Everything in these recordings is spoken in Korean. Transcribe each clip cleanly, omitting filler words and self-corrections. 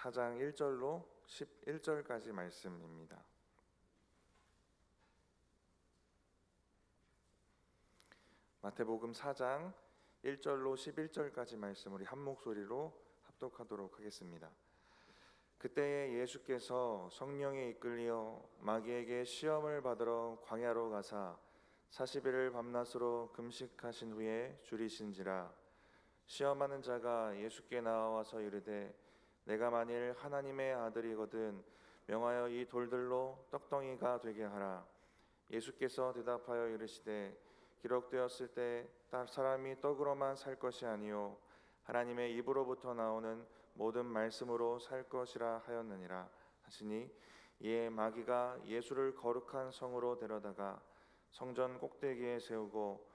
4장 1절로 11절까지 말씀입니다. 마태복음 4장 1절로 11절까지 말씀 우리 한 목소리로 합독하도록 하겠습니다. 그때에 예수께서 성령에 이끌려 마귀에게 시험을 받으러 광야로 가사 40일을 밤낮으로 금식하신 후에 줄이신지라. 시험하는 자가 예수께 나와서 이르되 내가 만일 하나님의 아들이거든 명하여 이 돌들로 떡덩이가 되게 하라. 예수께서 대답하여 이르시되 기록되었을 때 사람이 떡으로만 살 것이 아니요 하나님의 입으로부터 나오는 모든 말씀으로 살 것이라 하였느니라 하시니, 이에 마귀가 예수를 거룩한 성으로 데려다가 성전 꼭대기에 세우고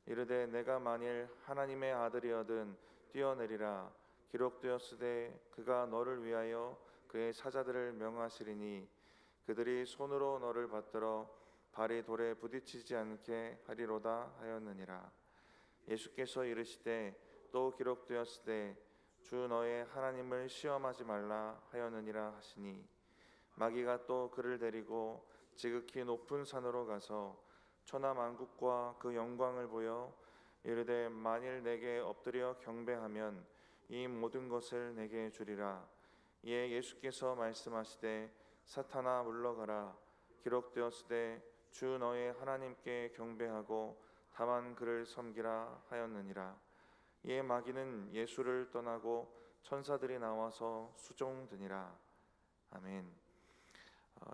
이르되 내가 만일 하나님의 아들이거든 뛰어내리라. 기록되었으되 그가 너를 위하여 그의 사자들을 명하시리니 그들이 손으로 너를 받들어 발이 돌에 부딪히지 않게 하리로다 하였느니라. 예수께서 이르시되 또 기록되었으되 주 너의 하나님을 시험하지 말라 하였느니라 하시니, 마귀가 또 그를 데리고 지극히 높은 산으로 가서 천하 만국과 그 영광을 보여 이르되 만일 내게 엎드려 경배하면 이 모든 것을 내게 주리라. 이에 예수께서 말씀하시되 사탄아 물러가라. 기록되었으되 주 너의 하나님께 경배하고 다만 그를 섬기라 하였느니라. 이에 마귀는 예수를 떠나고 천사들이 나와서 수종드니라. 아멘.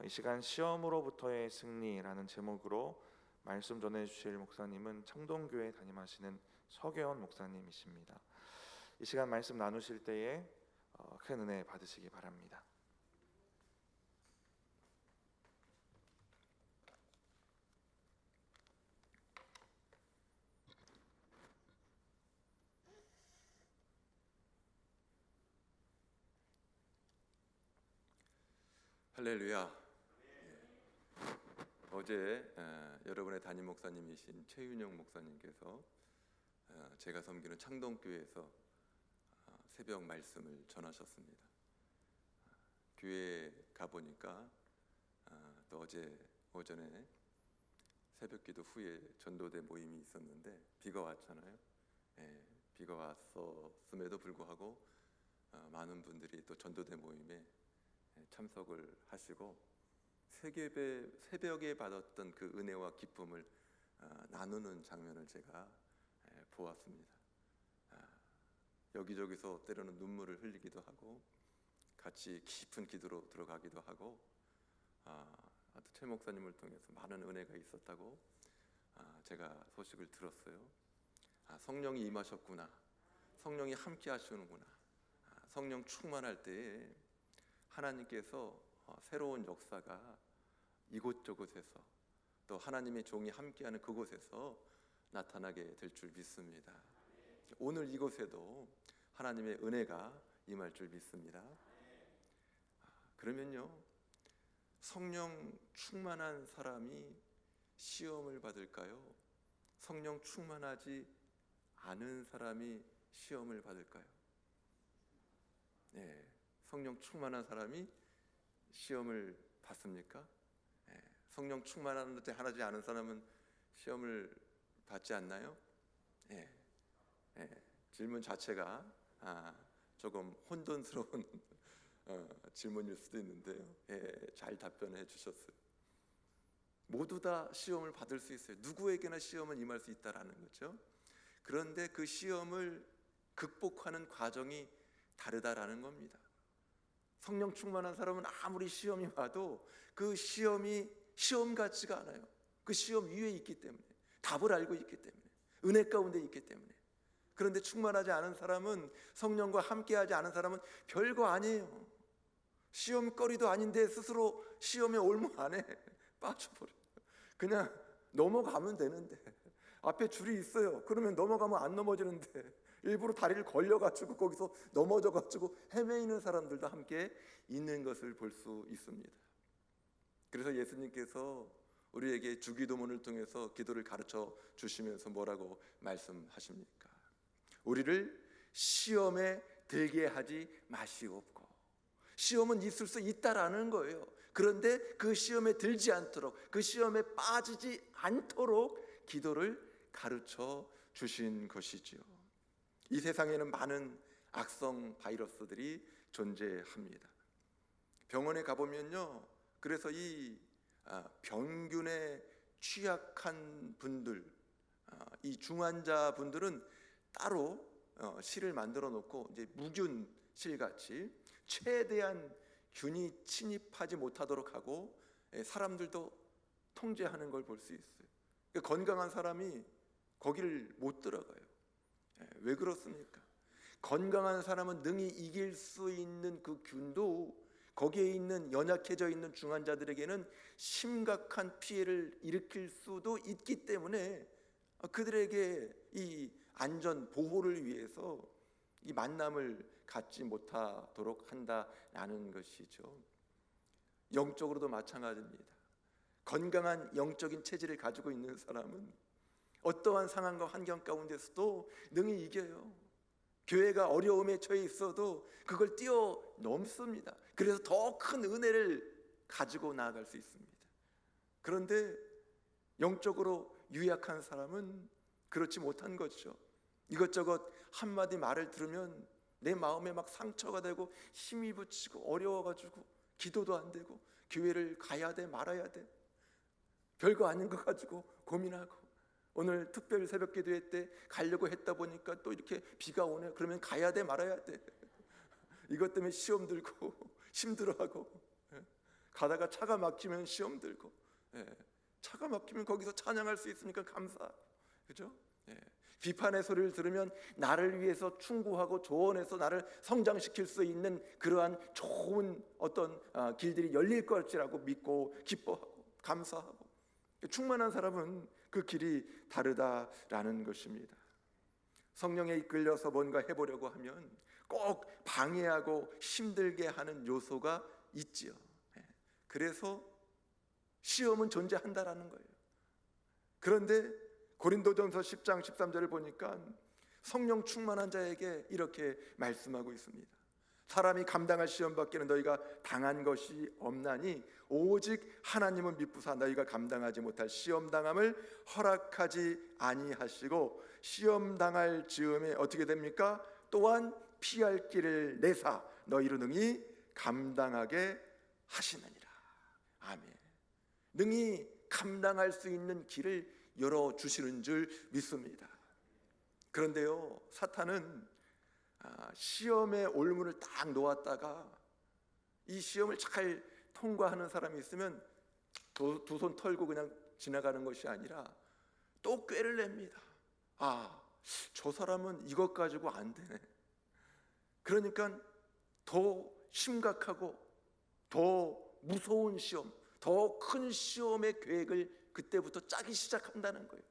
이 시간 시험으로부터의 승리라는 제목으로 말씀 전해주실 목사님은 창동교회 담임하시는 서계원 목사님이십니다. 이 시간 말씀 나누실 때에 큰 은혜 받으시기 바랍니다. 할렐루야. 어제 여러분의 담임 목사님이신 최윤영 목사님께서 제가 섬기는 창동교회에서 새벽 말씀을 전하셨습니다. 교회에 가보니까 또 어제 오전에 새벽기도 후에 전도대 모임이 있었는데 비가 왔잖아요. 비가 왔었음에도 불구하고 많은 분들이 또 전도대 모임에 참석을 하시고 새벽에 받았던 그 은혜와 기쁨을 나누는 장면을 제가 보았습니다. 여기저기서 때로는 눈물을 흘리기도 하고 같이 깊은 기도로 들어가기도 하고 최 목사님을 통해서 많은 은혜가 있었다고 제가 소식을 들었어요. 성령이 임하셨구나, 성령이 함께 하시는구나, 성령 충만할 때에 하나님께서 새로운 역사가 이곳저곳에서 또 하나님의 종이 함께하는 그곳에서 나타나게 될 줄 믿습니다. 오늘 이곳에도 하나님의 은혜가 임할 줄 믿습니다. 그러면요, 성령 충만한 사람이 시험을 받을까요? 성령 충만하지 않은 사람이 시험을 받을까요? 성령 충만한 사람이 시험을 받습니까? 성령 충만하지 않은 사람은 시험을 받지 않나요? 질문 자체가 조금 혼돈스러운 질문일 수도 있는데요. 잘 답변해 주셨어요. 모두 다 시험을 받을 수 있어요. 누구에게나 시험은 임할 수 있다라는 거죠. 그런데 그 시험을 극복하는 과정이 다르다라는 겁니다. 성령 충만한 사람은 아무리 시험이 와도 그 시험이 시험 같지가 않아요. 그 시험 위에 있기 때문에, 답을 알고 있기 때문에, 은혜 가운데 있기 때문에. 그런데 충만하지 않은 사람은, 성령과 함께하지 않은 사람은 별거 아니에요. 시험거리도 아닌데 스스로 시험의 올무 안에 빠져버려요. 그냥 넘어가면 되는데, 앞에 줄이 있어요. 그러면 넘어가면 안 넘어지는데 일부러 다리를 걸려가지고 거기서 넘어져가지고 헤매이는 사람들도 함께 있는 것을 볼 수 있습니다. 그래서 예수님께서 우리에게 주기도문을 통해서 기도를 가르쳐 주시면서 뭐라고 말씀하십니까? 우리를 시험에 들게 하지 마시옵고 시험은 있을 수 있다라는 거예요. 그런데 그 시험에 들지 않도록, 그 시험에 빠지지 않도록 기도를 가르쳐 주신 것이지요. 이 세상에는 많은 악성 바이러스들이 존재합니다. 병원에 가보면요, 그래서 이 병균에 취약한 분들, 이 중환자 분들은 따로 실을 만들어 놓고 이제 무균 실 같이 최대한 균이 침입하지 못하도록 하고 사람들도 통제하는 걸 볼 수 있어요. 건강한 사람이 거기를 못 들어가요. 왜 그렇습니까? 건강한 사람은 능히 이길 수 있는 그 균도 거기에 있는 연약해져 있는 중환자들에게는 심각한 피해를 일으킬 수도 있기 때문에 그들에게 이 안전 보호를 위해서 이 만남을 갖지 못하도록 한다라는 것이죠. 영적으로도 마찬가지입니다. 건강한 영적인 체질을 가지고 있는 사람은 어떠한 상황과 환경 가운데서도 능히 이겨요. 교회가 어려움에 처해 있어도 그걸 뛰어넘습니다. 그래서 더 큰 은혜를 가지고 나아갈 수 있습니다. 그런데 영적으로 유약한 사람은 그렇지 못한 거죠. 이것저것 한마디 말을 들으면 내 마음에 막 상처가 되고 힘이 붙이고 어려워가지고 기도도 안 되고 교회를 가야 돼 말아야 돼, 별거 아닌 거 가지고 고민하고, 오늘 특별 새벽 기도회 때 가려고 했다 보니까 또 이렇게 비가 오네. 그러면 가야 돼 말아야 돼. 이것 때문에 시험 들고 힘들어하고, 가다가 차가 막히면 시험 들고, 차가 막히면 거기서 찬양할 수 있으니까 감사하고, 그죠? 비판의 소리를 들으면 나를 위해서 충고하고 조언해서 나를 성장시킬 수 있는 그러한 좋은 어떤 길들이 열릴 것이라고 믿고 기뻐하고 감사하고, 충만한 사람은 그 길이 다르다라는 것입니다. 성령에 이끌려서 뭔가 해보려고 하면 꼭 방해하고 힘들게 하는 요소가 있지요. 그래서 시험은 존재한다라는 거예요. 그런데 고린도전서 10장 13절을 보니까 성령 충만한 자에게 이렇게 말씀하고 있습니다. 사람이 감당할 시험 밖에는 너희가 당한 것이 없나니 오직 하나님은 미쁘사 너희가 감당하지 못할 시험 당함을 허락하지 아니하시고 시험 당할 즈음에 어떻게 됩니까? 또한 피할 길을 내사 너희로 능히 감당하게 하시느니라. 아멘. 능히 감당할 수 있는 길을 열어주시는 줄 믿습니다. 그런데요, 사탄은 시험의 올무를 딱 놓았다가 이 시험을 잘 통과하는 사람이 있으면 두 손 털고 그냥 지나가는 것이 아니라 또 꾀를 냅니다. 저 사람은 이것 가지고 안 되네. 그러니까 더 심각하고 더 무서운 시험, 더 큰 시험의 계획을 그때부터 짜기 시작한다는 거예요.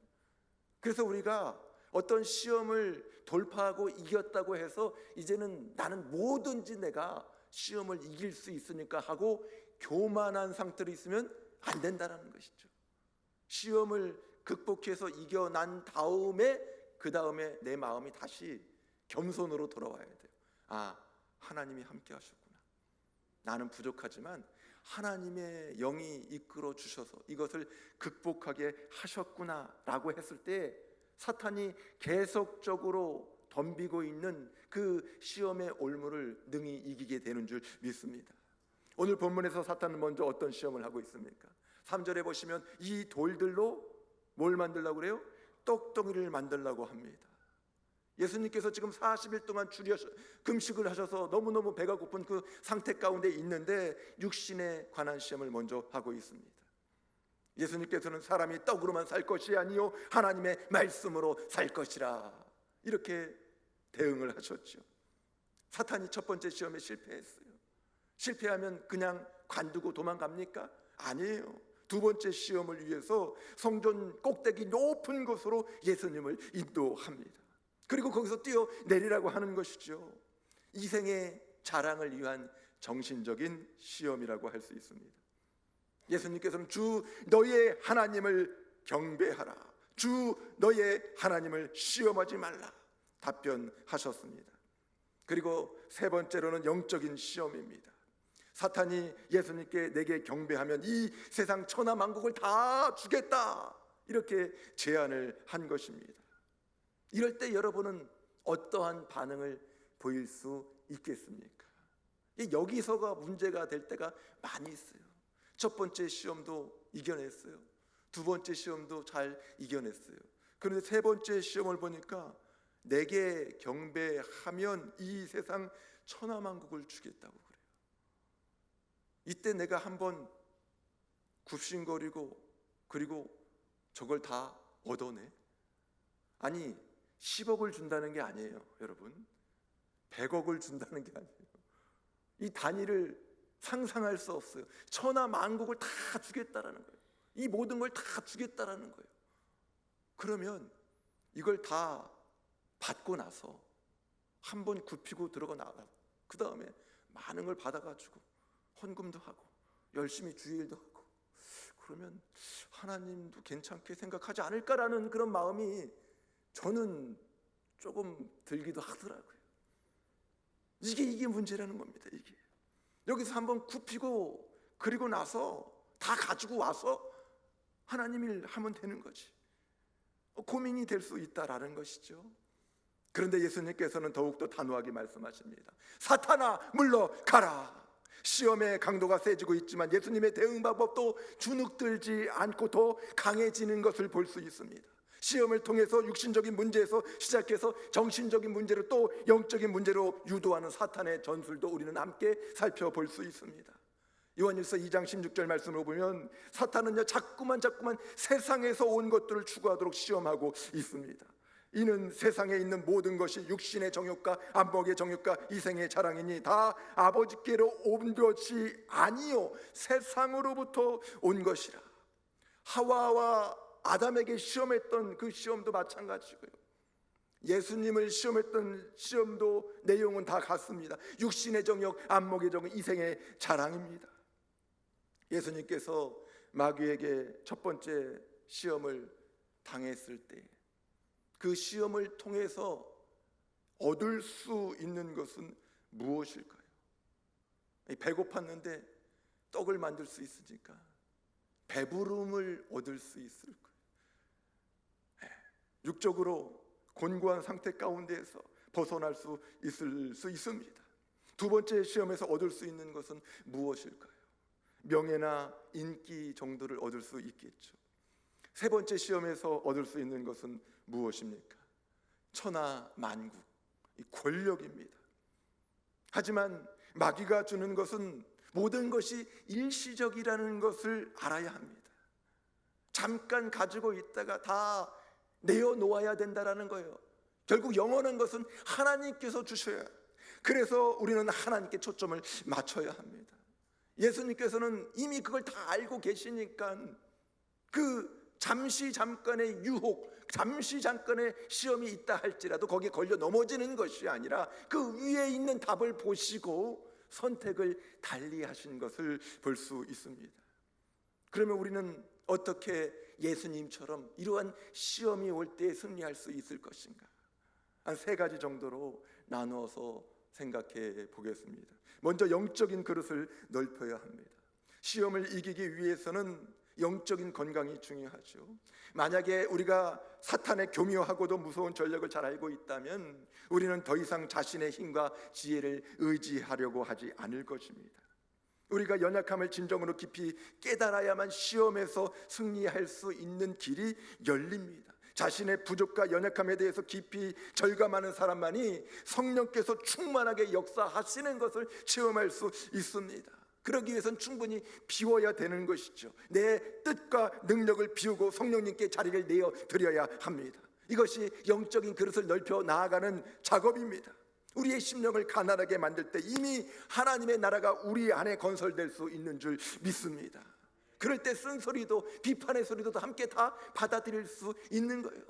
그래서 우리가 어떤 시험을 돌파하고 이겼다고 해서 이제는 나는 뭐든지 내가 시험을 이길 수 있으니까 하고 교만한 상태로 있으면 안 된다는 것이죠. 시험을 극복해서 이겨난 다음에 그 다음에 내 마음이 다시 겸손으로 돌아와야 돼요. 하나님이 함께 하셨구나. 나는 부족하지만 하나님의 영이 이끌어 주셔서 이것을 극복하게 하셨구나 라고 했을 때 사탄이 계속적으로 덤비고 있는 그 시험의 올무를 능히 이기게 되는 줄 믿습니다. 오늘 본문에서 사탄은 먼저 어떤 시험을 하고 있습니까? 3절에 보시면 이 돌들로 뭘 만들려고 그래요? 떡덩이를 만들려고 합니다. 예수님께서 지금 40일 동안 금식을 하셔서 너무너무 배가 고픈 그 상태 가운데 있는데 육신에 관한 시험을 먼저 하고 있습니다. 예수님께서는 사람이 떡으로만 살 것이 아니요 하나님의 말씀으로 살 것이라 이렇게 대응을 하셨죠. 사탄이 첫 번째 시험에 실패했어요. 실패하면 그냥 관두고 도망갑니까? 아니에요. 두 번째 시험을 위해서 성전 꼭대기 높은 곳으로 예수님을 인도합니다. 그리고 거기서 뛰어내리라고 하는 것이죠. 이생의 자랑을 위한 정신적인 시험이라고 할 수 있습니다. 예수님께서는 주 너의 하나님을 경배하라, 주 너의 하나님을 시험하지 말라 답변하셨습니다. 그리고 세 번째로는 영적인 시험입니다. 사탄이 예수님께 내게 경배하면 이 세상 천하 만국을 다 주겠다, 이렇게 제안을 한 것입니다. 이럴 때 여러분은 어떠한 반응을 보일 수 있겠습니까? 여기서가 문제가 될 때가 많이 있어요. 첫 번째 시험도 이겨냈어요. 두 번째 시험도 잘 이겨냈어요. 그런데 세 번째 시험을 보니까 내게 경배하면 이 세상 천하만국을 주겠다고 그래요. 이때 내가 한번 굽신거리고 그리고 저걸 다 얻어내? 아니, 10억을 준다는 게 아니에요, 여러분. 100억을 준다는 게 아니에요. 이 단위를 상상할 수 없어요. 천하만국을 다 주겠다라는 거예요. 이 모든 걸 다 주겠다라는 거예요. 그러면 이걸 다 받고 나서 한번 굽히고 들어가 나가, 그 다음에 많은 걸 받아가지고 헌금도 하고 열심히 주일도 하고 그러면 하나님도 괜찮게 생각하지 않을까라는 그런 마음이 저는 조금 들기도 하더라고요. 이게 문제라는 겁니다. 이게 여기서 한번 굽히고 그리고 나서 다 가지고 와서 하나님 일 하면 되는 거지. 고민이 될 수 있다라는 것이죠. 그런데 예수님께서는 더욱더 단호하게 말씀하십니다. 사탄아, 물러가라. 시험의 강도가 세지고 있지만 예수님의 대응 방법도 주눅들지 않고 더 강해지는 것을 볼 수 있습니다. 시험을 통해서 육신적인 문제에서 시작해서 정신적인 문제로 또 영적인 문제로 유도하는 사탄의 전술도 우리는 함께 살펴볼 수 있습니다. 요한일서 2장 16절 말씀을 보면 사탄은요 자꾸만 세상에서 온 것들을 추구하도록 시험하고 있습니다. 이는 세상에 있는 모든 것이 육신의 정욕과 안목의 정욕과 이생의 자랑이니 다 아버지께로 온 것이 아니요 세상으로부터 온 것이라. 하와와 아담에게 시험했던 그 시험도 마찬가지고요. 예수님을 시험했던 시험도 내용은 다 같습니다. 육신의 정욕, 안목의 정욕, 이생의 자랑입니다. 예수님께서 마귀에게 첫 번째 시험을 당했을 때 그 시험을 통해서 얻을 수 있는 것은 무엇일까요? 배고팠는데 떡을 만들 수 있으니까 배부름을 얻을 수 있을 거예요. 육적으로 곤고한 상태 가운데에서 벗어날 수 있습니다. 두 번째 시험에서 얻을 수 있는 것은 무엇일까요? 명예나 인기 정도를 얻을 수 있겠죠. 세 번째 시험에서 얻을 수 있는 것은 무엇입니까? 천하 만국, 권력입니다. 하지만 마귀가 주는 것은 모든 것이 일시적이라는 것을 알아야 합니다. 잠깐 가지고 있다가 다 내어놓아야 된다라는 거예요. 결국 영원한 것은 하나님께서 주셔야 해요. 그래서 우리는 하나님께 초점을 맞춰야 합니다. 예수님께서는 이미 그걸 다 알고 계시니까 그 잠시 잠깐의 유혹, 잠시 잠깐의 시험이 있다 할지라도 거기에 걸려 넘어지는 것이 아니라 그 위에 있는 답을 보시고 선택을 달리 하신 것을 볼 수 있습니다. 그러면 우리는 어떻게 예수님처럼 이러한 시험이 올 때 승리할 수 있을 것인가? 한 세 가지 정도로 나누어서 생각해 보겠습니다. 먼저 영적인 그릇을 넓혀야 합니다. 시험을 이기기 위해서는 영적인 건강이 중요하죠. 만약에 우리가 사탄의 교묘하고도 무서운 전략을 잘 알고 있다면 우리는 더 이상 자신의 힘과 지혜를 의지하려고 하지 않을 것입니다. 우리가 연약함을 진정으로 깊이 깨달아야만 시험에서 승리할 수 있는 길이 열립니다. 자신의 부족과 연약함에 대해서 깊이 절감하는 사람만이 성령께서 충만하게 역사하시는 것을 체험할 수 있습니다. 그러기 위해서는 충분히 비워야 되는 것이죠. 내 뜻과 능력을 비우고 성령님께 자리를 내어드려야 합니다. 이것이 영적인 그릇을 넓혀 나아가는 작업입니다. 우리의 심령을 가난하게 만들 때 이미 하나님의 나라가 우리 안에 건설될 수 있는 줄 믿습니다. 그럴 때 쓴소리도 비판의 소리도 함께 다 받아들일 수 있는 거예요.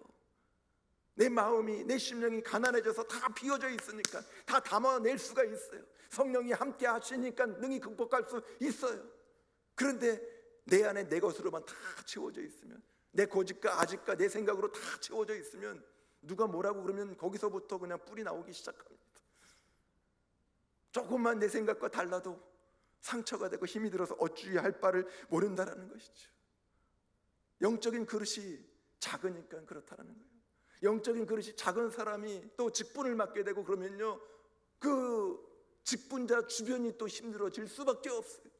내 마음이, 내 심령이 가난해져서 다 비워져 있으니까 다 담아낼 수가 있어요. 성령이 함께 하시니까 능히 극복할 수 있어요. 그런데 내 안에 내 것으로만 다 채워져 있으면, 내 고집과 아집과 내 생각으로 다 채워져 있으면 누가 뭐라고 그러면 거기서부터 그냥 뿔이 나오기 시작합니다. 조금만 내 생각과 달라도 상처가 되고 힘이 들어서 어찌해야 할 바를 모른다라는 것이죠. 영적인 그릇이 작으니까 그렇다라는 거예요. 영적인 그릇이 작은 사람이 또 직분을 맡게 되고 그러면요, 그 직분자 주변이 또 힘들어질 수밖에 없어요.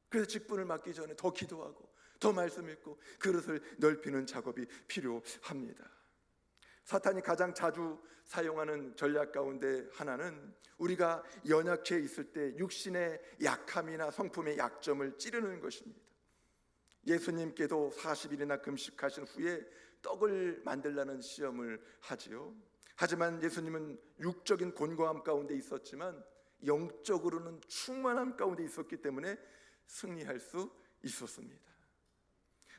그래서 직분을 맡기 전에 더 기도하고 더 말씀 읽고 그릇을 넓히는 작업이 필요합니다. 사탄이 가장 자주 사용하는 전략 가운데 하나는 우리가 연약해 있을 때 육신의 약함이나 성품의 약점을 찌르는 것입니다. 예수님께도 40일이나 금식하신 후에 떡을 만들라는 시험을 하지요. 하지만 예수님은 육적인 곤고함 가운데 있었지만 영적으로는 충만함 가운데 있었기 때문에 승리할 수 있었습니다.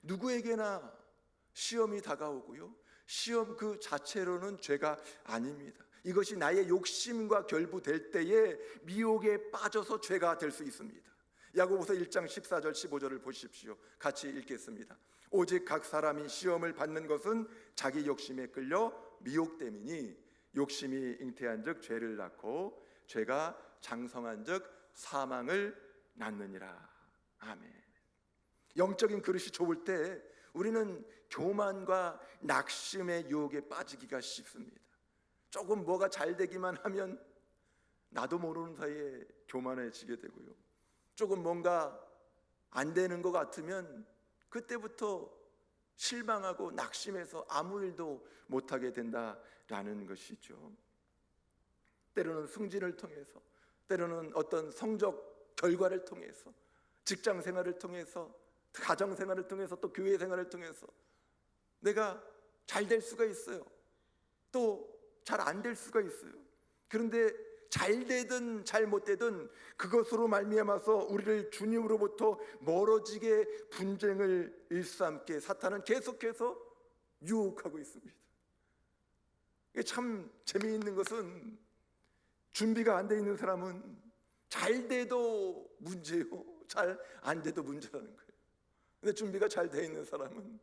누구에게나 시험이 다가오고요, 시험 그 자체로는 죄가 아닙니다. 이것이 나의 욕심과 결부될 때에 미혹에 빠져서 죄가 될 수 있습니다. 야고보서 1장 14절 15절을 보십시오. 같이 읽겠습니다. 오직 각 사람이 시험을 받는 것은 자기 욕심에 끌려 미혹됨이니 욕심이 잉태한즉 죄를 낳고 죄가 장성한즉 사망을 낳느니라. 아멘. 영적인 그릇이 좁을 때 우리는 교만과 낙심의 유혹에 빠지기가 쉽습니다. 조금 뭐가 잘 되기만 하면 나도 모르는 사이에 교만해지게 되고요, 조금 뭔가 안 되는 것 같으면 그때부터 실망하고 낙심해서 아무 일도 못하게 된다라는 것이죠. 때로는 승진을 통해서, 때로는 어떤 성적 결과를 통해서, 직장 생활을 통해서, 가정 생활을 통해서, 또 교회 생활을 통해서 내가 잘 될 수가 있어요. 또 잘 안 될 수가 있어요. 그런데 잘 되든 잘 못 되든 그것으로 말미암아서 우리를 주님으로부터 멀어지게 분쟁을 일삼게 사탄은 계속해서 유혹하고 있습니다. 이게 참 재미있는 것은 준비가 안 돼 있는 사람은 잘 돼도 문제요, 잘 안 돼도 문제라는 거예요. 근데 준비가 잘 돼 있는 사람은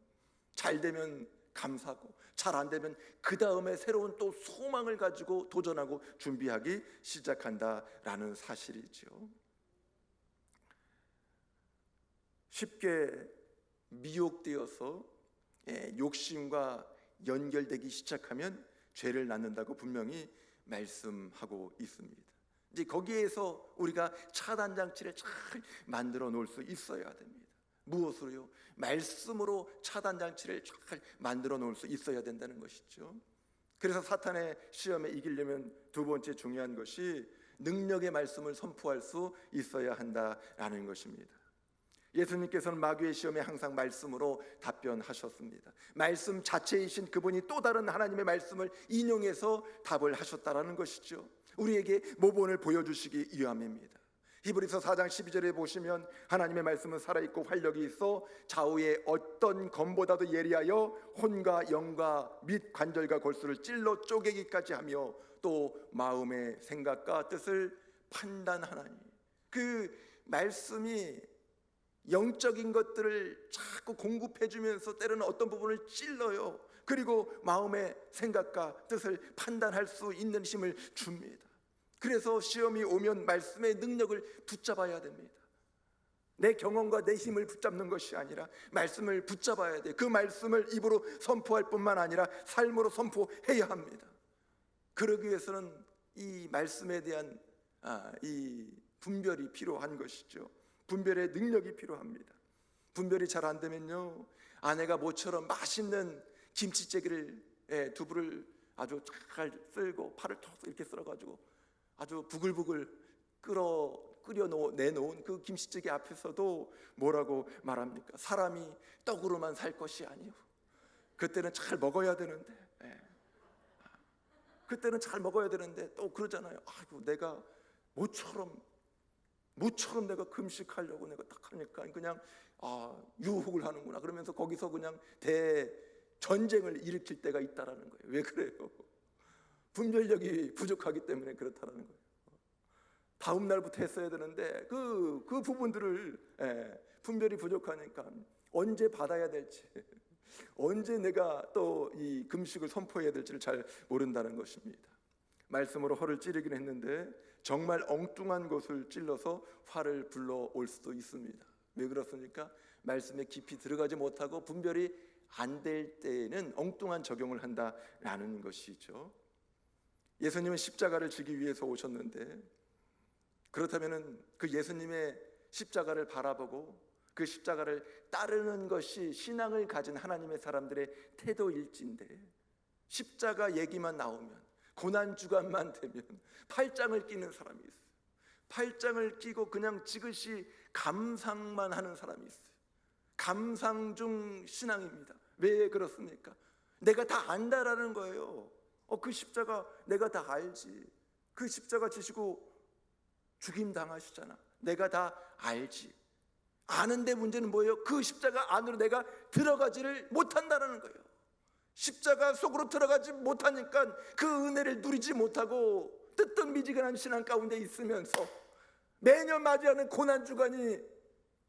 잘 되면 감사하고 잘 안 되면 그 다음에 새로운 또 소망을 가지고 도전하고 준비하기 시작한다라는 사실이죠. 쉽게 미혹되어서 욕심과 연결되기 시작하면 죄를 낳는다고 분명히 말씀하고 있습니다. 이제 거기에서 우리가 차단 장치를 잘 만들어 놓을 수 있어야 됩니다. 무엇으로요? 말씀으로 차단 장치를 잘 만들어 놓을 수 있어야 된다는 것이죠. 그래서 사탄의 시험에 이기려면 두 번째 중요한 것이 능력의 말씀을 선포할 수 있어야 한다라는 것입니다. 예수님께서는 마귀의 시험에 항상 말씀으로 답변하셨습니다. 말씀 자체이신 그분이 또 다른 하나님의 말씀을 인용해서 답을 하셨다라는 것이죠. 우리에게 모본을 보여주시기 위함입니다. 히브리서 4장 12절에 보시면 하나님의 말씀은 살아있고 활력이 있어 좌우의 어떤 검보다도 예리하여 혼과 영과 및 관절과 골수를 찔러 쪼개기까지 하며 또 마음의 생각과 뜻을 판단하나니, 그 말씀이 영적인 것들을 자꾸 공급해 주면서 때로는 어떤 부분을 찔러요. 그리고 마음의 생각과 뜻을 판단할 수 있는 힘을 줍니다. 그래서 시험이 오면 말씀의 능력을 붙잡아야 됩니다. 내 경험과 내 힘을 붙잡는 것이 아니라 말씀을 붙잡아야 돼. 그 말씀을 입으로 선포할 뿐만 아니라 삶으로 선포해야 합니다. 그러기 위해서는 이 말씀에 대한 이 분별이 필요한 것이죠. 분별의 능력이 필요합니다. 분별이 잘 안 되면요, 아내가 모처럼 맛있는 김치찌개를, 두부를 아주 잘 썰고 파를 톡 이렇게 썰어가지고 아주 부글부글 내놓은 그 김치찌개 앞에서도 뭐라고 말합니까? 사람이 떡으로만 살 것이 아니요, 그때는 잘 먹어야 되는데, 그때는 잘 먹어야 되는데 또 그러잖아요. 아이고, 내가 모처럼 내가 금식하려고 내가 딱 하니까 그냥 유혹을 하는구나, 그러면서 거기서 그냥 대전쟁을 일으킬 때가 있다라는 거예요. 왜 그래요? 분별력이 부족하기 때문에 그렇다라는 거예요. 다음 날부터 했어야 되는데 그 부분들을 분별이 부족하니까 언제 받아야 될지, 언제 내가 또 이 금식을 선포해야 될지를 잘 모른다는 것입니다. 말씀으로 허를 찌르긴 했는데 정말 엉뚱한 곳을 찔러서 화를 불러올 수도 있습니다. 왜 그렇습니까? 말씀에 깊이 들어가지 못하고 분별이 안 될 때에는 엉뚱한 적용을 한다라는 것이죠. 예수님은 십자가를 지기 위해서 오셨는데, 그렇다면 그 예수님의 십자가를 바라보고 그 십자가를 따르는 것이 신앙을 가진 하나님의 사람들의 태도일진데, 십자가 얘기만 나오면, 고난주간만 되면 팔짱을 끼는 사람이 있어요. 팔짱을 끼고 그냥 지그시 감상만 하는 사람이 있어요. 감상 중 신앙입니다. 왜 그렇습니까? 내가 다 안다라는 거예요. 그 십자가 내가 다 알지. 그 십자가 지시고 죽임 당하시잖아. 내가 다 알지. 아는데 문제는 뭐예요? 그 십자가 안으로 내가 들어가지를 못한다는 거예요. 십자가 속으로 들어가지 못하니까 그 은혜를 누리지 못하고 뜨뜻미지근한 신앙 가운데 있으면서 매년 맞이하는 고난주간이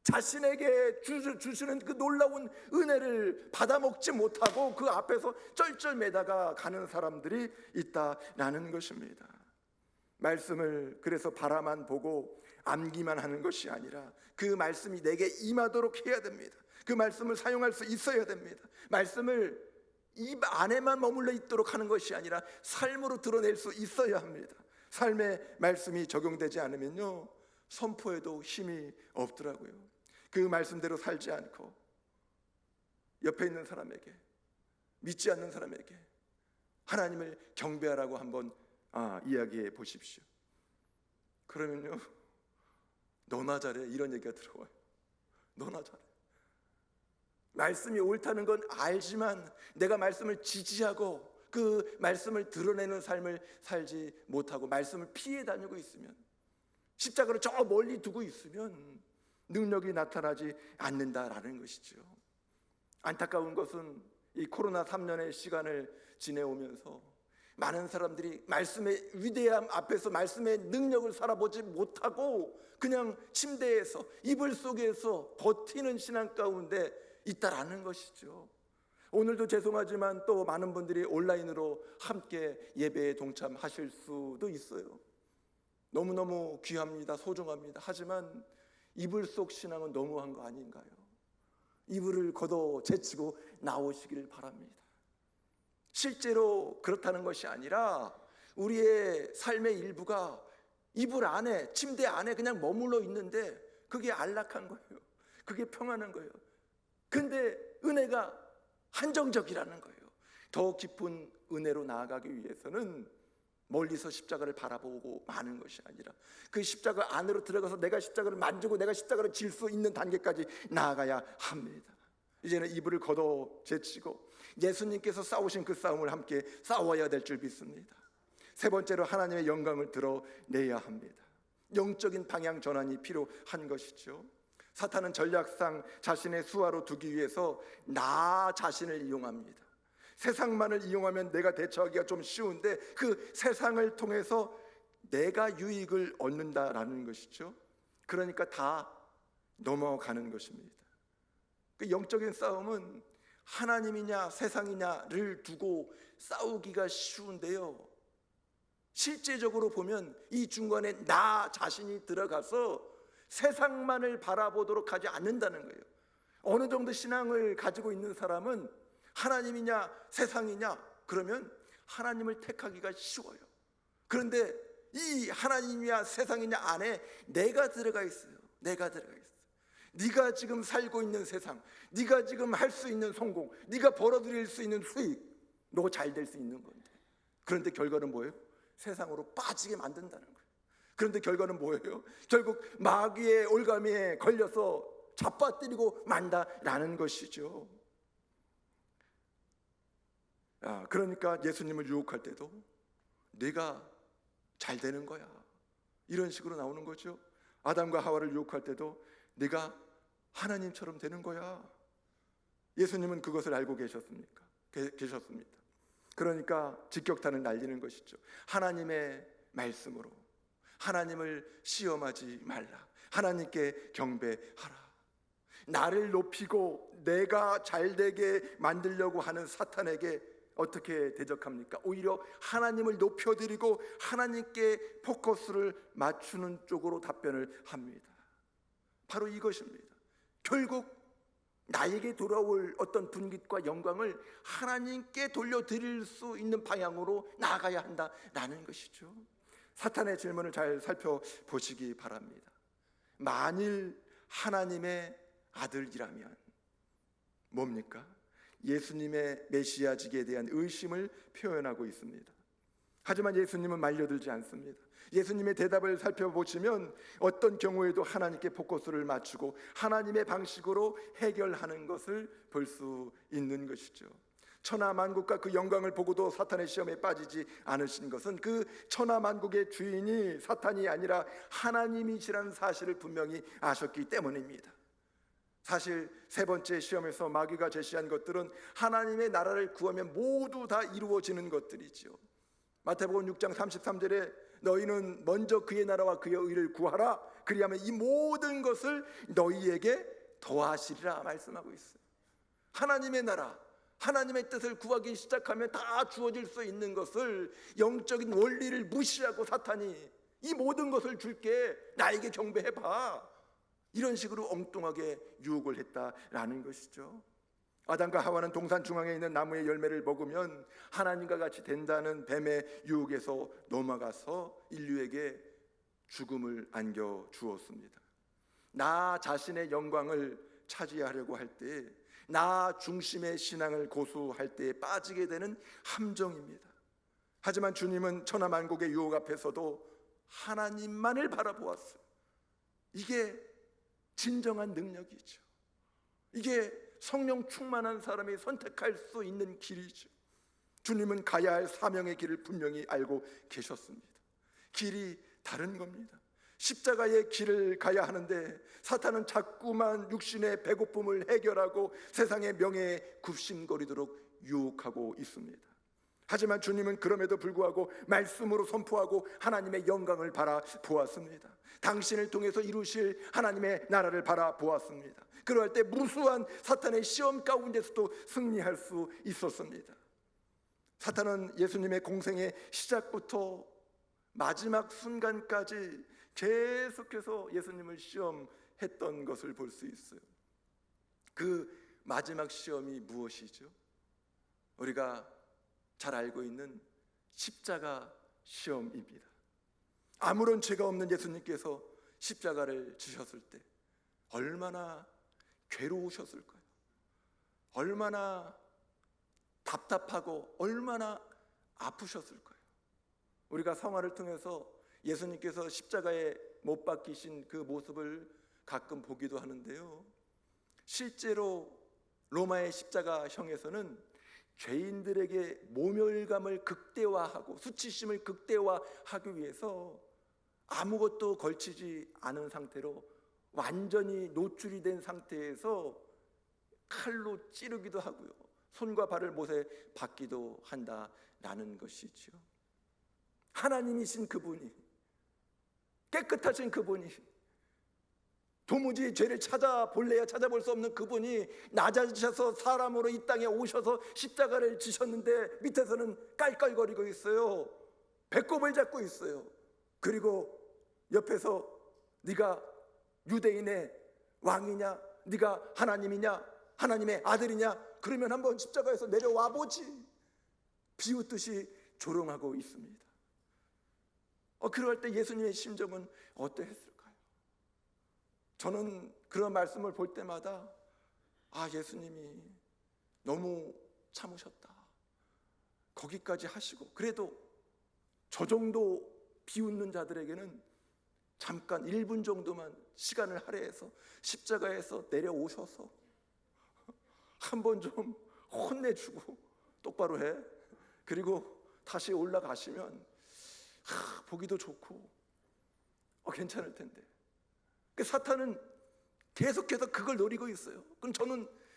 자신에게 주시는 그 놀라운 은혜를 받아먹지 못하고 그 앞에서 쩔쩔매다가 가는 사람들이 있다라는 것입니다. 말씀을 그래서 바라만 보고 암기만 하는 것이 아니라 그 말씀이 내게 임하도록 해야 됩니다. 그 말씀을 사용할 수 있어야 됩니다. 말씀을 입 안에만 머물러 있도록 하는 것이 아니라 삶으로 드러낼 수 있어야 합니다. 삶의 말씀이 적용되지 않으면요, 선포에도 힘이 없더라고요. 그 말씀대로 살지 않고 옆에 있는 사람에게, 믿지 않는 사람에게 하나님을 경배하라고 한번 이야기해 보십시오. 그러면요, 너나 잘해, 이런 얘기가 들어와요. 너나 잘해. 말씀이 옳다는 건 알지만 내가 말씀을 지지하고 그 말씀을 드러내는 삶을 살지 못하고 말씀을 피해 다니고 있으면, 십자가를 저 멀리 두고 있으면 능력이 나타나지 않는다라는 것이죠. 안타까운 것은 이 코로나 3년의 시간을 지내오면서 많은 사람들이 말씀의 위대함 앞에서 말씀의 능력을 살아보지 못하고 그냥 침대에서 이불 속에서 버티는 신앙 가운데 있다라는 것이죠. 오늘도 죄송하지만 또 많은 분들이 온라인으로 함께 예배에 동참하실 수도 있어요. 너무너무 귀합니다. 소중합니다. 하지만 이불 속 신앙은 너무한 거 아닌가요? 이불을 걷어 제치고 나오시기를 바랍니다. 실제로 그렇다는 것이 아니라 우리의 삶의 일부가 이불 안에, 침대 안에 그냥 머물러 있는데 그게 안락한 거예요. 그게 평안한 거예요. 근데 은혜가 한정적이라는 거예요. 더 깊은 은혜로 나아가기 위해서는 멀리서 십자가를 바라보고 마는 것이 아니라 그 십자가 안으로 들어가서 내가 십자가를 만지고 내가 십자가를 질 수 있는 단계까지 나아가야 합니다. 이제는 이불을 걷어 제치고 예수님께서 싸우신 그 싸움을 함께 싸워야 될 줄 믿습니다. 세 번째로 하나님의 영광을 드러내야 합니다. 영적인 방향 전환이 필요한 것이죠. 사탄은 전략상 자신의 수하로 두기 위해서 나 자신을 이용합니다. 세상만을 이용하면 내가 대처하기가 좀 쉬운데 그 세상을 통해서 내가 유익을 얻는다라는 것이죠. 그러니까 다 넘어가는 것입니다. 그 영적인 싸움은 하나님이냐 세상이냐를 두고 싸우기가 쉬운데요, 실제적으로 보면 이 중간에 나 자신이 들어가서 세상만을 바라보도록 하지 않는다는 거예요. 어느 정도 신앙을 가지고 있는 사람은 하나님이냐 세상이냐 그러면 하나님을 택하기가 쉬워요. 그런데 이 하나님이냐 세상이냐 안에 내가 들어가 있어요. 내가 들어가 있어요. 네가 지금 살고 있는 세상, 네가 지금 할 수 있는 성공, 네가 벌어들일 수 있는 수익, 너 잘 될 수 있는 건데, 그런데 결과는 뭐예요? 세상으로 빠지게 만든다는 거예요. 그런데 결과는 뭐예요? 결국 마귀의 올가미에 걸려서 잡아뜨리고 만다라는 것이죠. 그러니까 예수님을 유혹할 때도 내가 잘 되는 거야, 이런 식으로 나오는 거죠. 아담과 하와를 유혹할 때도 내가 하나님처럼 되는 거야. 예수님은 그것을 알고 계셨습니까? 계셨습니다. 그러니까 직격탄을 날리는 것이죠. 하나님의 말씀으로 하나님을 시험하지 말라. 하나님께 경배하라. 나를 높이고 내가 잘되게 만들려고 하는 사탄에게 어떻게 대적합니까? 오히려 하나님을 높여드리고 하나님께 포커스를 맞추는 쪽으로 답변을 합니다. 바로 이것입니다. 결국 나에게 돌아올 어떤 분깃과 영광을 하나님께 돌려드릴 수 있는 방향으로 나아가야 한다라는 것이죠. 사탄의 질문을 잘 살펴보시기 바랍니다. 만일 하나님의 아들이라면 뭡니까? 예수님의 메시아직에 대한 의심을 표현하고 있습니다. 하지만 예수님은 말려들지 않습니다. 예수님의 대답을 살펴보시면 어떤 경우에도 하나님께 포커스를 맞추고 하나님의 방식으로 해결하는 것을 볼 수 있는 것이죠. 천하만국과 그 영광을 보고도 사탄의 시험에 빠지지 않으신 것은 그 천하만국의 주인이 사탄이 아니라 하나님이시라는 사실을 분명히 아셨기 때문입니다. 사실 세 번째 시험에서 마귀가 제시한 것들은 하나님의 나라를 구하면 모두 다 이루어지는 것들이죠. 마태복음 6장 33절에 너희는 먼저 그의 나라와 그의 의를 구하라, 그리하면 이 모든 것을 너희에게 더하시리라 말씀하고 있어요. 하나님의 나라, 하나님의 뜻을 구하기 시작하면 다 주어질 수 있는 것을, 영적인 원리를 무시하고 사탄이 이 모든 것을 줄게, 나에게 경배해봐, 이런 식으로 엉뚱하게 유혹을 했다라는 것이죠. 아담과 하와는 동산 중앙에 있는 나무의 열매를 먹으면 하나님과 같이 된다는 뱀의 유혹에서 넘어가서 인류에게 죽음을 안겨 주었습니다. 나 자신의 영광을 차지하려고 할 때, 나 중심의 신앙을 고수할 때에 빠지게 되는 함정입니다. 하지만 주님은 천하만국의 유혹 앞에서도 하나님만을 바라보았어요. 이게 진정한 능력이죠. 이게 성령 충만한 사람이 선택할 수 있는 길이죠. 주님은 가야 할 사명의 길을 분명히 알고 계셨습니다. 길이 다른 겁니다. 십자가의 길을 가야 하는데 사탄은 자꾸만 육신의 배고픔을 해결하고 세상의 명예에 굽신거리도록 유혹하고 있습니다. 하지만 주님은 그럼에도 불구하고 말씀으로 선포하고 하나님의 영광을 바라보았습니다. 당신을 통해서 이루실 하나님의 나라를 바라보았습니다. 그럴 때 무수한 사탄의 시험 가운데서도 승리할 수 있었습니다. 사탄은 예수님의 공생의 시작부터 마지막 순간까지 계속해서 예수님을 시험했던 것을 볼 수 있어요. 그 마지막 시험이 무엇이죠? 우리가 잘 알고 있는 십자가 시험입니다. 아무런 죄가 없는 예수님께서 십자가를 지셨을 때 얼마나 괴로우셨을까요? 얼마나 답답하고 얼마나 아프셨을까요? 우리가 성화를 통해서 예수님께서 십자가에 못 박히신 그 모습을 가끔 보기도 하는데요, 실제로 로마의 십자가형에서는 죄인들에게 모멸감을 극대화하고 수치심을 극대화하기 위해서 아무것도 걸치지 않은 상태로 완전히 노출이 된 상태에서 칼로 찌르기도 하고요, 손과 발을 못에 박기도 한다라는 것이죠. 하나님이신 그분이, 깨끗하신 그분이, 도무지 죄를 찾아볼래야 찾아볼 수 없는 그분이 낮아지셔서 사람으로 이 땅에 오셔서 십자가를 지셨는데 밑에서는 깔깔거리고 있어요. 배꼽을 잡고 있어요. 그리고 옆에서 네가 유대인의 왕이냐, 네가 하나님이냐, 하나님의 아들이냐, 그러면 한번 십자가에서 내려와 보지, 비웃듯이 조롱하고 있습니다. 그럴 때 예수님의 심정은 어떠했을까요? 저는 그런 말씀을 볼 때마다 예수님이 너무 참으셨다, 거기까지 하시고 그래도 저 정도 비웃는 자들에게는 잠깐 1분 정도만 시간을 할애해서 십자가에서 내려오셔서 한번 좀 혼내주고 똑바로 해, 그리고 다시 올라가시면 보기도 좋고 괜찮을 텐데. 사탄은 계속해서 그걸 노리고 있어요. 그럼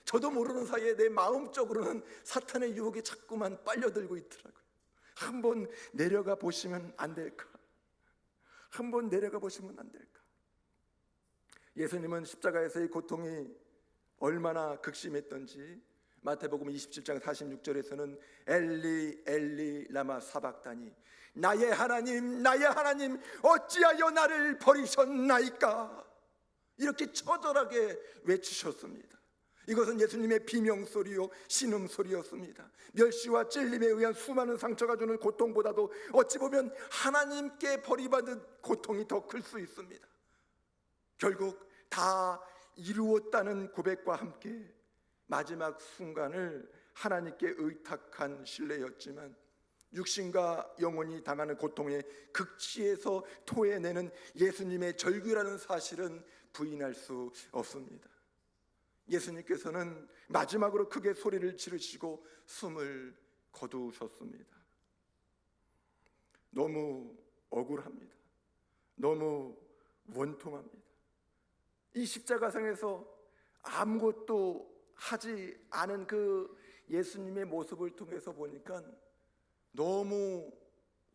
저도 모르는 사이에 내 마음적으로는 사탄의 유혹에 자꾸만 빨려들고 있더라고요. 한번 내려가 보시면 안 될까? 한번 내려가 보시면 안 될까? 예수님은 십자가에서의 고통이 얼마나 극심했던지, 마태복음 27장 46절에서는 엘리 엘리 라마 사박다니, 나의 하나님 나의 하나님 어찌하여 나를 버리셨나이까, 이렇게 처절하게 외치셨습니다. 이것은 예수님의 비명소리요 신음소리였습니다. 멸시와 찔림에 의한 수많은 상처가 주는 고통보다도 어찌 보면 하나님께 버림받은 고통이 더 클 수 있습니다. 결국 다 이루었다는 고백과 함께 마지막 순간을 하나님께 의탁한 신뢰였지만, 육신과 영혼이 당하는 고통의 극치에서 토해내는 예수님의 절규라는 사실은 부인할 수 없습니다. 예수님께서는 마지막으로 크게 소리를 지르시고 숨을 거두셨습니다. 너무 억울합니다. 너무 원통합니다. 이 십자가상에서 아무것도 하지 않은 그 예수님의 모습을 통해서 보니까 너무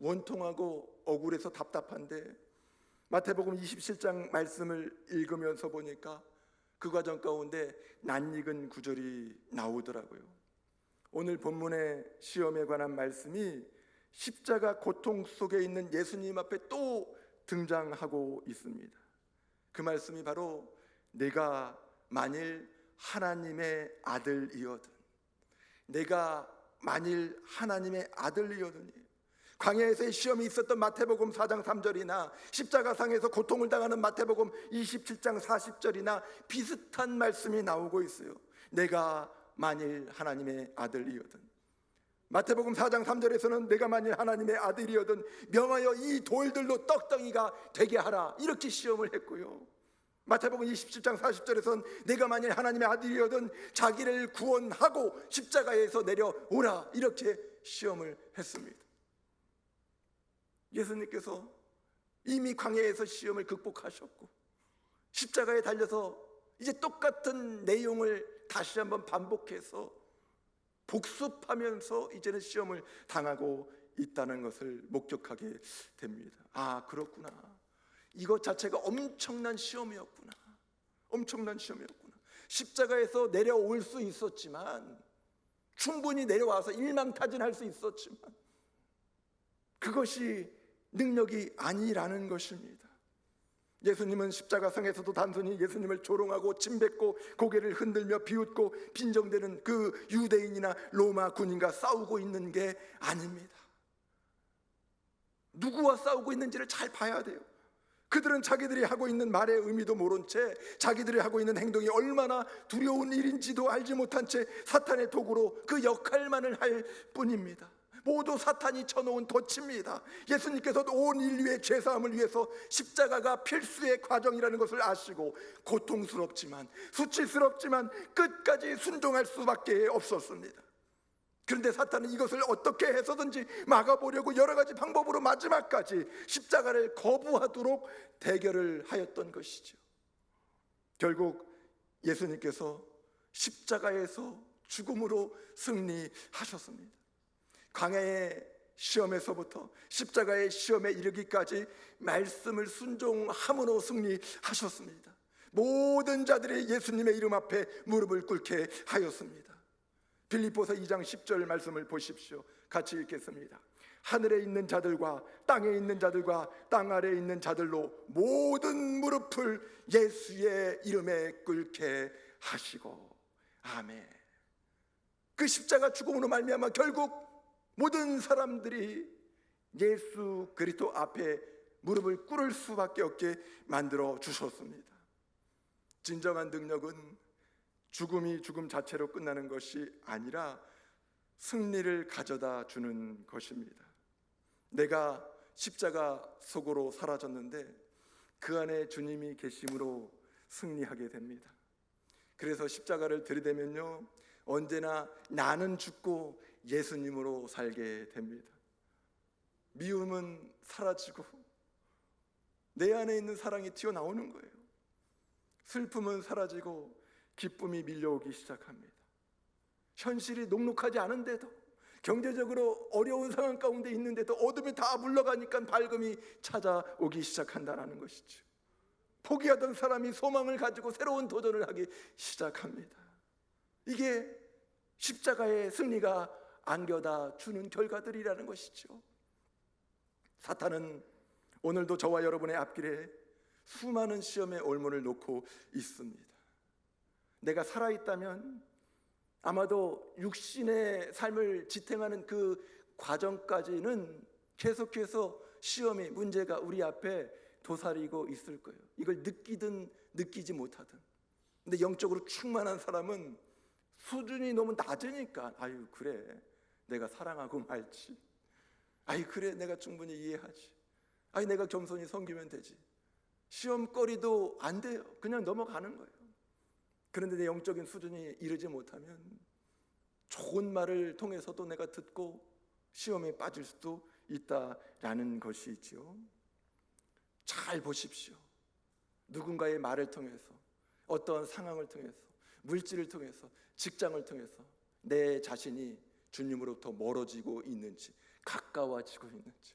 원통하고 억울해서 답답한데, 마태복음 27장 말씀을 읽으면서 보니까 그 과정 가운데 낯익은 구절이 나오더라고요. 오늘 본문의 시험에 관한 말씀이 십자가 고통 속에 있는 예수님 앞에 또 등장하고 있습니다. 그 말씀이 바로 내가 만일 하나님의 아들이거든, 내가 만일 하나님의 아들이거든요. 광야에서의 시험이 있었던 마태복음 4장 3절이나 십자가상에서 고통을 당하는 마태복음 27장 40절이나 비슷한 말씀이 나오고 있어요. 내가 만일 하나님의 아들이거든. 마태복음 4장 3절에서는 내가 만일 하나님의 아들이거든 명하여 이 돌들로 떡덩이가 되게 하라, 이렇게 시험을 했고요. 마태복음 27장 40절에서는 내가 만일 하나님의 아들이거든 자기를 구원하고 십자가에서 내려오라, 이렇게 시험을 했습니다. 예수님께서 이미 광야에서 시험을 극복하셨고 십자가에 달려서 이제 똑같은 내용을 다시 한번 반복해서 복습하면서 이제는 시험을 당하고 있다는 것을 목격하게 됩니다. 아, 그렇구나. 이것 자체가 엄청난 시험이었구나. 엄청난 시험이었구나. 십자가에서 내려올 수 있었지만, 충분히 내려와서 일망타진할 수 있었지만 그것이 능력이 아니라는 것입니다. 예수님은 십자가상에서도 단순히 예수님을 조롱하고 침뱉고 고개를 흔들며 비웃고 빈정대는 그 유대인이나 로마 군인과 싸우고 있는 게 아닙니다. 누구와 싸우고 있는지를 잘 봐야 돼요. 그들은 자기들이 하고 있는 말의 의미도 모른 채 자기들이 하고 있는 행동이 얼마나 두려운 일인지도 알지 못한 채 사탄의 도구로 그 역할만을 할 뿐입니다. 모두 사탄이 쳐놓은 덫입니다. 예수님께서도 온 인류의 죄사함을 위해서 십자가가 필수의 과정이라는 것을 아시고 고통스럽지만 수치스럽지만 끝까지 순종할 수밖에 없었습니다. 그런데 사탄은 이것을 어떻게 해서든지 막아보려고 여러 가지 방법으로 마지막까지 십자가를 거부하도록 대결을 하였던 것이죠. 결국 예수님께서 십자가에서 죽음으로 승리하셨습니다. 광야의 시험에서부터 십자가의 시험에 이르기까지 말씀을 순종함으로 승리하셨습니다. 모든 자들이 예수님의 이름 앞에 무릎을 꿇게 하였습니다. 빌립보서 2장 10절 말씀을 보십시오. 같이 읽겠습니다. 하늘에 있는 자들과 땅에 있는 자들과 땅 아래에 있는 자들로 모든 무릎을 예수의 이름에 꿇게 하시고. 아멘. 그 십자가 죽음으로 말미암아 결국 모든 사람들이 예수 그리스도 앞에 무릎을 꿇을 수밖에 없게 만들어 주셨습니다. 진정한 능력은 죽음이 죽음 자체로 끝나는 것이 아니라 승리를 가져다 주는 것입니다. 내가 십자가 속으로 사라졌는데 그 안에 주님이 계심으로 승리하게 됩니다. 그래서 십자가를 들이대면요, 언제나 나는 죽고 예수님으로 살게 됩니다. 미움은 사라지고 내 안에 있는 사랑이 튀어나오는 거예요. 슬픔은 사라지고 기쁨이 밀려오기 시작합니다. 현실이 녹록하지 않은데도, 경제적으로 어려운 상황 가운데 있는데도 어둠이 다 물러가니까 밝음이 찾아오기 시작한다는 것이죠. 포기하던 사람이 소망을 가지고 새로운 도전을 하기 시작합니다. 이게 십자가의 승리가 안겨다 주는 결과들이라는 것이죠. 사탄은 오늘도 저와 여러분의 앞길에 수많은 시험의 올무를 놓고 있습니다. 내가 살아있다면 아마도 육신의 삶을 지탱하는 그 과정까지는 계속해서 시험의 문제가 우리 앞에 도사리고 있을 거예요. 이걸 느끼든 느끼지 못하든. 근데 영적으로 충만한 사람은 수준이 너무 낮으니까 아유 그래 내가 사랑하고 말지, 아이 그래 내가 충분히 이해하지, 아이 내가 겸손히 섬기면 되지, 시험거리도 안 돼요. 그냥 넘어가는 거예요. 그런데 내 영적인 수준이 이르지 못하면 좋은 말을 통해서도 내가 듣고 시험에 빠질 수도 있다라는 것이죠. 잘 보십시오. 누군가의 말을 통해서, 어떤 상황을 통해서, 물질을 통해서, 직장을 통해서 내 자신이 주님으로부터 멀어지고 있는지, 가까워지고 있는지,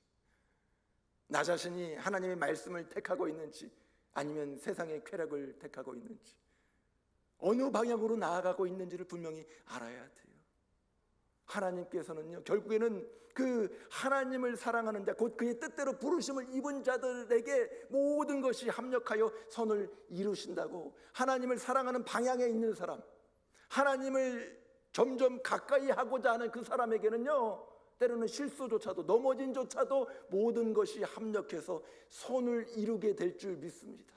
나 자신이 하나님의 말씀을 택하고 있는지 아니면 세상의 쾌락을 택하고 있는지, 어느 방향으로 나아가고 있는지를 분명히 알아야 돼요. 하나님께서는요, 결국에는 그 하나님을 사랑하는 자, 곧 그의 뜻대로 부르심을 입은 자들에게 모든 것이 합력하여 선을 이루신다고. 하나님을 사랑하는 방향에 있는 사람, 하나님을 점점 가까이 하고자 하는 그 사람에게는요, 때로는 실수조차도, 넘어짐조차도 모든 것이 합력해서 선을 이루게 될 줄 믿습니다.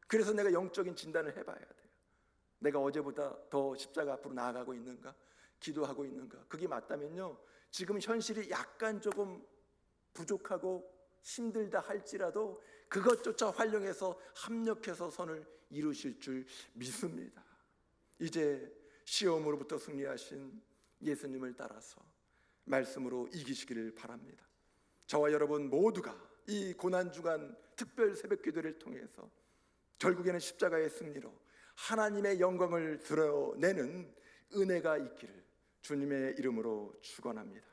그래서 내가 영적인 진단을 해봐야 돼요. 내가 어제보다 더 십자가 앞으로 나아가고 있는가? 기도하고 있는가? 그게 맞다면요, 지금 현실이 약간 조금 부족하고 힘들다 할지라도 그것조차 활용해서 합력해서 선을 이루실 줄 믿습니다. 이제 시험으로부터 승리하신 예수님을 따라서 말씀으로 이기시기를 바랍니다. 저와 여러분 모두가 이 고난주간 특별 새벽기도를 통해서 결국에는 십자가의 승리로 하나님의 영광을 드러내는 은혜가 있기를 주님의 이름으로 축원합니다.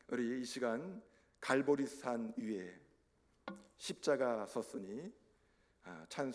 우리 이 시간 갈보리산 위에 십자가 섰으니 찬송